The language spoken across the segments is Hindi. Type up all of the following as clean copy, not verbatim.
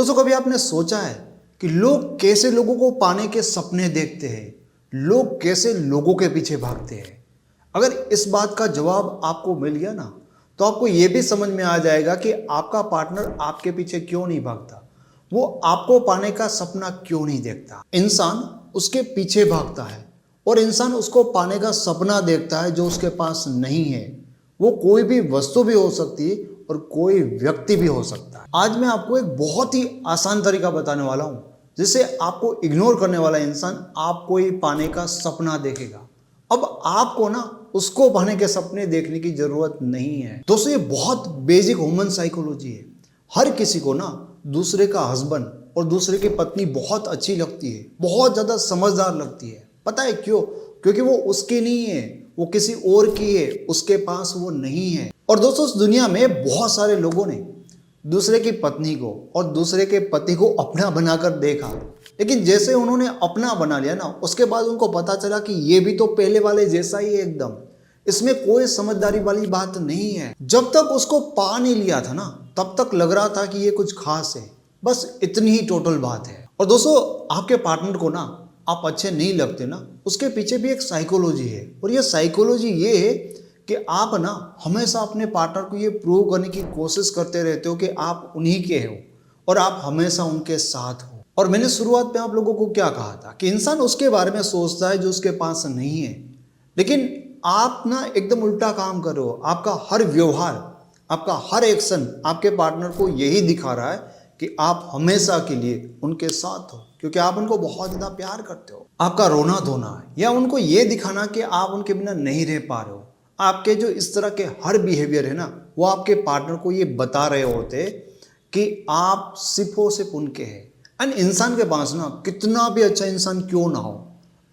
दोस्तों कभी आपने सोचा है कि लोग कैसे लोगों को पाने के सपने देखते हैं, लोग कैसे लोगों के पीछे भागते हैं। अगर इस बात का जवाब आपको मिल गया ना, तो आपको यह भी समझ में आ जाएगा कि आपका पार्टनर आपके पीछे क्यों नहीं भागता, वो आपको पाने का सपना क्यों नहीं देखता। इंसान उसके पीछे भागता है और इंसान उसको पाने का सपना देखता है जो उसके पास नहीं है। वो कोई भी वस्तु भी हो सकती है और कोई व्यक्ति भी हो सकता है। आज मैं आपको एक बहुत ही आसान तरीका बताने वाला हूं जिससे आपको इग्नोर करने वाला इंसान आपको ही पाने का सपना देखेगा। अब आपको ना उसको पाने के सपने देखने की जरूरत नहीं है। दोस्तों ये बहुत बेसिक ह्यूमन साइकोलॉजी है। हर किसी को ना दूसरे का हस्बैंड और दूसरे की पत्नी बहुत अच्छी लगती है, बहुत ज्यादा समझदार लगती है। पता है क्यों? क्योंकि वो उसकी नहीं है, वो किसी और की है, उसके पास वो नहीं है। और दोस्तों इस दुनिया में बहुत सारे लोगों ने दूसरे की पत्नी को और दूसरे के पति को अपना बनाकर देखा, लेकिन जैसे उन्होंने अपना बना लिया ना, उसके बाद उनको पता चला कि ये भी तो पहले वाले जैसा ही है एकदम, इसमें कोई समझदारी वाली बात नहीं है। जब तक उसको पा नहीं लिया था ना, तब तक लग रहा था कि ये कुछ खास है, बस इतनी ही टोटल बात है। और दोस्तों आपके पार्टनर को ना आप अच्छे नहीं लगते ना, उसके पीछे भी एक साइकोलॉजी है। और ये साइकोलॉजी ये है कि आप ना हमेशा अपने पार्टनर को ये प्रूव करने की कोशिश करते रहते हो कि आप उन्हीं के हो और आप हमेशा उनके साथ हो। और मैंने शुरुआत में आप लोगों को क्या कहा था कि इंसान उसके बारे में सोचता है जो उसके पास नहीं है, लेकिन आप ना एकदम उल्टा काम कर रहे हो। आपका हर व्यवहार, आपका हर एक्शन आपके पार्टनर को यही दिखा रहा है कि आप हमेशा के लिए उनके साथ हो, क्योंकि आप उनको बहुत ज़्यादा प्यार करते हो। आपका रोना धोना या उनको ये दिखाना कि आप उनके बिना नहीं रह पा रहे हो, आपके जो इस तरह के हर बिहेवियर है ना, वो आपके पार्टनर को ये बता रहे होते कि आप सिर्फ सिर्फ उनके हैं। एंड इंसान के पास ना कितना भी अच्छा इंसान क्यों ना हो,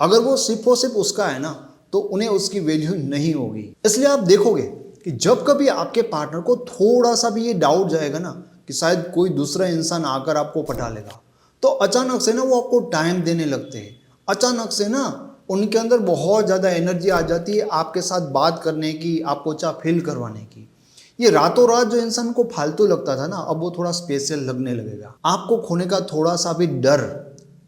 अगर वो सिर्फ उसका है ना, तो उन्हें उसकी वैल्यू नहीं होगी। इसलिए आप देखोगे कि जब कभी आपके पार्टनर को थोड़ा सा भी ये डाउट जाएगा ना कि शायद कोई दूसरा इंसान आकर आपको पटा लेगा, तो अचानक से ना वो आपको टाइम देने लगते हैं। अचानक से ना उनके अंदर बहुत ज़्यादा एनर्जी आ जाती है आपके साथ बात करने की, आपको अच्छा फील करवाने की। ये रातों रात जो इंसान को फालतू लगता था ना, अब वो थोड़ा स्पेशल लगने लगेगा। आपको खोने का थोड़ा सा भी डर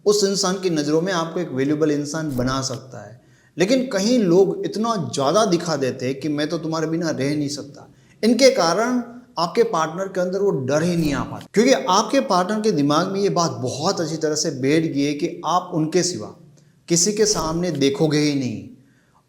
उस इंसान की नज़रों में आपको एक वैल्यूएबल इंसान बना सकता है। लेकिन कहीं लोग इतना ज़्यादा दिखा देते हैं कि मैं तो तुम्हारे बिना रह नहीं सकता। इनके कारण आपके पार्टनर के अंदर वो डर ही नहीं आ पाता, क्योंकि आपके पार्टनर के दिमाग में ये बात बहुत अच्छी तरह से बैठ गई है कि आप उनके सिवा किसी के सामने देखोगे ही नहीं।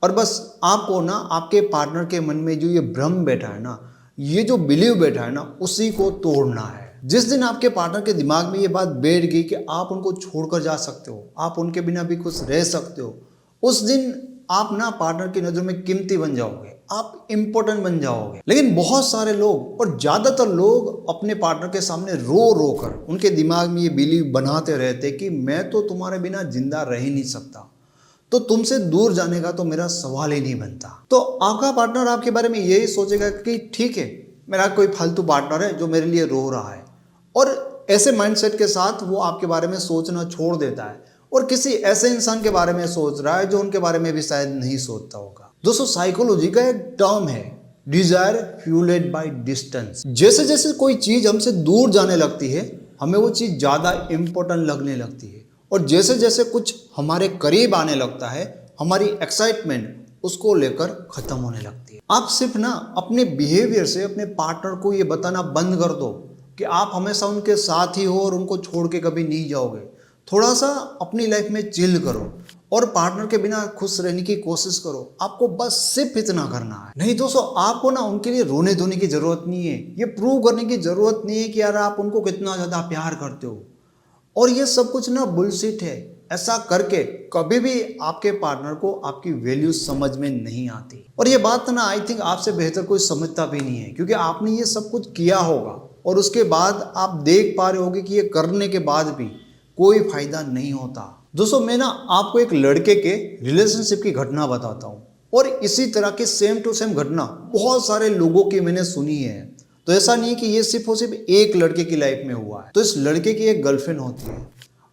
और बस आपको ना आपके पार्टनर के मन में जो ये भ्रम बैठा है ना, ये जो बिलीव बैठा है ना, उसी को तोड़ना है। जिस दिन आपके पार्टनर के दिमाग में ये बात बैठ गई कि आप उनको छोड़कर जा सकते हो, आप उनके बिना भी खुश रह सकते हो, उस दिन आप ना पार्टनर की नज़र में कीमती बन जाओगे, आप इंपॉर्टेंट बन जाओगे। लेकिन बहुत सारे लोग और ज़्यादातर लोग अपने पार्टनर के सामने रो रो कर उनके दिमाग में ये बिलीव बनाते रहते कि मैं तो तुम्हारे बिना जिंदा रह ही नहीं सकता, तो तुमसे दूर जाने का तो मेरा सवाल ही नहीं बनता। तो आपका पार्टनर आपके बारे में यही सोचेगा कि ठीक है, मेरा कोई फालतू पार्टनर है जो मेरे लिए रो रहा है, और ऐसे माइंडसेट के साथ वो आपके बारे में सोचना छोड़ देता है और किसी ऐसे इंसान के बारे में सोच रहा है जो उनके बारे में भी शायद नहीं सोचता होगा। दोस्तों साइकोलॉजी का एक टर्म है डिजायर फ्यूलेड बाय डिस्टेंस। जैसे जैसे कोई चीज हमसे दूर जाने लगती है, हमें वो चीज ज्यादा इंपॉर्टेंट लगने लगती है, और जैसे जैसे कुछ हमारे करीब आने लगता है, हमारी एक्साइटमेंट उसको लेकर खत्म होने लगती है। आप सिर्फ ना अपने बिहेवियर से अपने पार्टनर को ये बताना बंद कर दो कि आप हमेशा उनके साथ ही हो और उनको छोड़ के कभी नहीं जाओगे। थोड़ा सा अपनी लाइफ में चिल करो और पार्टनर के बिना खुश रहने की कोशिश करो। आपको बस सिर्फ इतना करना है। नहीं दोस्तों, आपको ना उनके लिए रोने धोने की जरूरत नहीं है, ये प्रूव करने की जरूरत नहीं है कि यार आप उनको कितना ज्यादा प्यार करते हो। और ये सब कुछ ना बुलशिट है। ऐसा करके कभी भी आपके पार्टनर को आपकी वैल्यू समझ में नहीं आती। और ये बात ना आई थिंक आपसे बेहतर कोई समझता भी नहीं है, क्योंकि आपने ये सब कुछ किया होगा और उसके बाद आप देख पा रहे होगे कि ये करने के बाद भी कोई फायदा नहीं होता। दोस्तों मैं ना आपको एक लड़के के रिलेशनशिप की घटना बताता हूँ, और इसी तरह की सेम टू सेम घटना बहुत सारे लोगों की मैंने सुनी है। तो ऐसा नहीं कि ये सिर्फ और सिर्फ एक लड़के की लाइफ में हुआ है। तो इस लड़के की एक गर्लफ्रेंड होती है।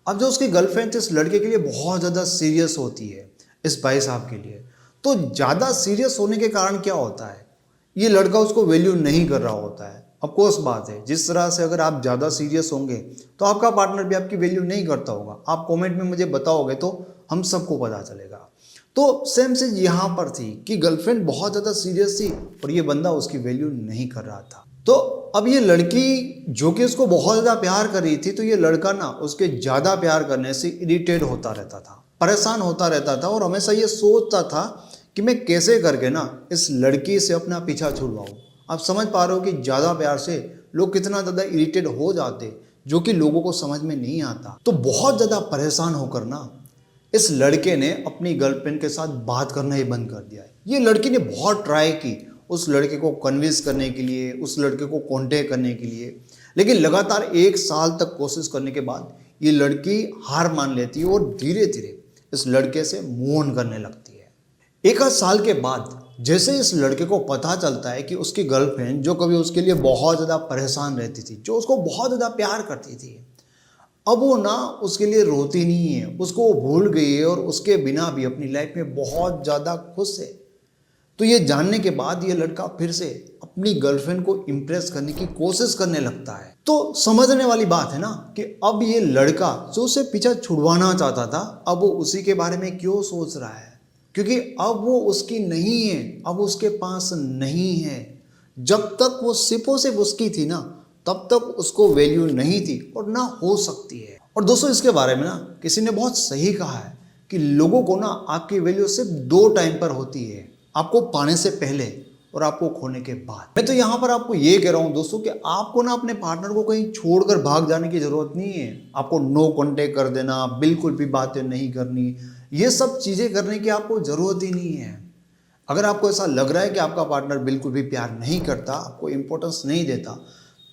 अब जो उसकी गर्लफ्रेंड इस लड़के के लिए बहुत ज़्यादा सीरियस होती है, इस भाई साहब के लिए। तो ज़्यादा सीरियस होने के कारण क्या होता है, ये लड़का उसको वैल्यू नहीं कर रहा होता है, ऑफकोर्स बात है, जिस तरह से अगर आप ज़्यादा सीरियस होंगे तो आपका पार्टनर भी आपकी वैल्यू नहीं करता होगा। आप कमेंट में मुझे बताओगे तो हम सबको पता चलेगा। तो सेम चीज यहाँ पर थी कि गर्लफ्रेंड बहुत ज़्यादा सीरियस थी और ये बंदा उसकी वैल्यू नहीं कर रहा था। तो अब ये लड़की जो कि उसको बहुत ज़्यादा प्यार कर रही थी, तो ये लड़का ना उसके ज़्यादा प्यार करने से इरिटेट होता रहता था, परेशान होता रहता था और हमेशा ये सोचता था कि मैं कैसे करके ना इस लड़की से अपना पीछा छुड़वाऊँ। आप समझ पा रहे हो कि ज़्यादा प्यार से लोग कितना ज़्यादा इरिटेट हो जाते, जो कि लोगों को समझ में नहीं आता। तो बहुत ज़्यादा परेशान होकर ना इस लड़के ने अपनी गर्लफ्रेंड के साथ बात करना ही बंद कर दिया है। ये लड़की ने बहुत ट्राई की उस लड़के को कन्विंस करने के लिए, उस लड़के को कांटेक्ट करने के लिए, लेकिन लगातार 1 साल तक कोशिश करने के बाद ये लड़की हार मान लेती है और धीरे धीरे इस लड़के से मूव ऑन करने लगती है। 1 आध साल के बाद जैसे इस लड़के को पता चलता है कि उसकी गर्लफ्रेंड, जो कभी उसके लिए बहुत ज़्यादा परेशान रहती थी, जो उसको बहुत ज़्यादा प्यार करती थी, अब वो ना उसके लिए रोती नहीं है, उसको वो भूल गई है और उसके बिना भी अपनी लाइफ में बहुत ज़्यादा खुश है। तो ये जानने के बाद ये लड़का फिर से अपनी गर्लफ्रेंड को इम्प्रेस करने की कोशिश करने लगता है। तो समझने वाली बात है ना कि अब ये लड़का जो उसे पीछा छुड़वाना चाहता था, अब वो उसी के बारे में क्यों सोच रहा है, क्योंकि अब वो उसकी नहीं है, अब उसके पास नहीं है। जब तक वो सिर्फ और सिर्फ उसकी थी ना, तब तक उसको वैल्यू नहीं थी और ना हो सकती है। और दोस्तों इसके बारे में ना किसी ने बहुत सही कहा है कि लोगों को ना आपकी वैल्यू सिर्फ 2 टाइम पर होती है, आपको पाने से पहले और आपको खोने के बाद। मैं तो यहाँ पर आपको ये कह रहा हूँ दोस्तों कि आपको ना अपने पार्टनर को कहीं छोड़कर भाग जाने की जरूरत नहीं है। आपको नो कॉन्टेक्ट कर देना, बिल्कुल भी बातें नहीं करनी, ये सब चीज़ें करने की आपको ज़रूरत ही नहीं है। अगर आपको ऐसा लग रहा है कि आपका पार्टनर बिल्कुल भी प्यार नहीं करता, आपको इम्पोर्टेंस नहीं देता,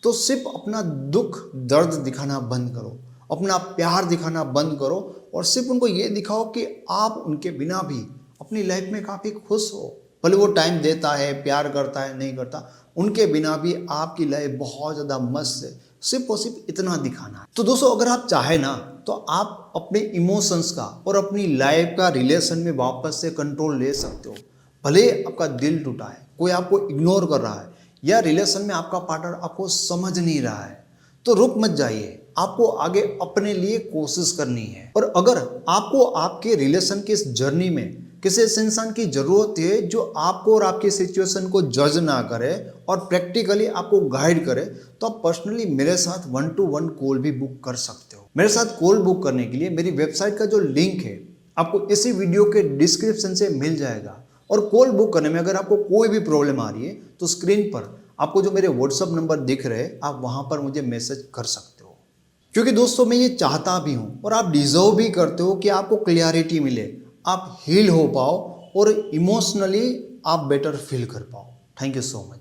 तो सिर्फ अपना दुख दर्द दिखाना बंद करो, अपना प्यार दिखाना बंद करो और सिर्फ उनको ये दिखाओ कि आप उनके बिना भी अपनी लाइफ में काफ़ी खुश हो। भले वो टाइम देता है, प्यार करता है, नहीं करता, उनके बिना भी आपकी लाइफ बहुत ज़्यादा मस्त है। सिर्फ और सिर्फ इतना दिखाना है। तो दोस्तों अगर आप चाहे ना तो आप अपने इमोशंस का और अपनी लाइफ का रिलेशन में वापस से कंट्रोल ले सकते हो। भले आपका दिल टूटा है, कोई आपको इग्नोर कर रहा है या रिलेशन में आपका पार्टनर आपको समझ नहीं रहा है, तो रुक मत जाइए, आपको आगे अपने लिए कोशिश करनी है। और अगर आपको आपके रिलेशन की इस जर्नी में किसी ऐसे इंसान की जरूरत है जो आपको और आपकी सिचुएशन को जज ना करे और प्रैक्टिकली आपको गाइड करे, तो आप पर्सनली मेरे साथ 1-to-1 कॉल भी बुक कर सकते हो। मेरे साथ कॉल बुक करने के लिए मेरी वेबसाइट का जो लिंक है आपको इसी वीडियो के डिस्क्रिप्शन से मिल जाएगा। और कॉल बुक करने में अगर आपको कोई भी प्रॉब्लम आ रही है तो स्क्रीन पर आपको जो मेरे व्हाट्सअप नंबर दिख रहे हैं, आप वहां पर मुझे मैसेज कर सकते हो। क्योंकि दोस्तों मैं ये चाहता भी हूं और आप डिजर्व भी करते हो कि आपको क्लियरिटी मिले, आप हील हो पाओ और इमोशनली आप बेटर फील कर पाओ। Thank you so much.